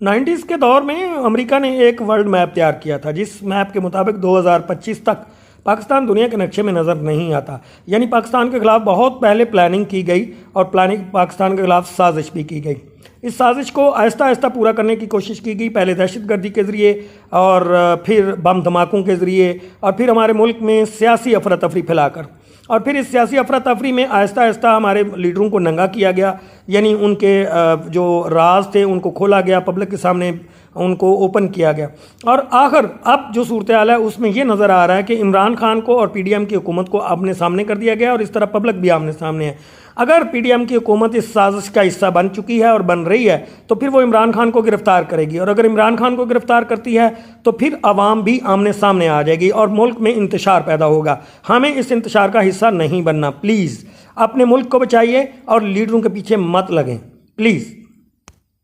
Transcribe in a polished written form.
90s کے دور میں امریکہ نے ایک ورلڈ میپ تیار کیا تھا، جس میپ کے مطابق 2025 تک پاکستان دنیا کے نقشے میں نظر نہیں آتا. یعنی پاکستان کے خلاف بہت پہلے پلاننگ کی گئی اور پاکستان کے خلاف سازش بھی کی گئی. اس سازش کو آہستہ آہستہ پورا کرنے کی کوشش کی گئی، پہلے دہشت گردی کے ذریعے اور پھر بم دھماکوں کے ذریعے اور پھر ہمارے ملک میں سیاسی افراتفری پھیلا کر، اور پھر اس سیاسی افراتفری میں آہستہ آہستہ ہمارے لیڈروں کو ننگا کیا گیا. یعنی ان کے جو راز تھے ان کو کھولا گیا، پبلک کے سامنے ان کو اوپن کیا گیا. اور آخر اب جو صورتحال ہے اس میں یہ نظر آ رہا ہے کہ عمران خان کو اور پی ڈی ایم کی حکومت کو آمنے سامنے کر دیا گیا، اور اس طرح پبلک بھی آمنے سامنے ہے. اگر پی ڈی ایم کی حکومت اس سازش کا حصہ بن چکی ہے اور بن رہی ہے تو پھر وہ عمران خان کو گرفتار کرے گی، اور اگر عمران خان کو گرفتار کرتی ہے تو پھر عوام بھی آمنے سامنے آ جائے گی اور ملک میں انتشار پیدا ہوگا. ہمیں اس انتشار کا حصہ نہیں بننا. پلیز اپنے ملک کو بچائیے اور لیڈروں کے پیچھے مت لگیں، پلیز.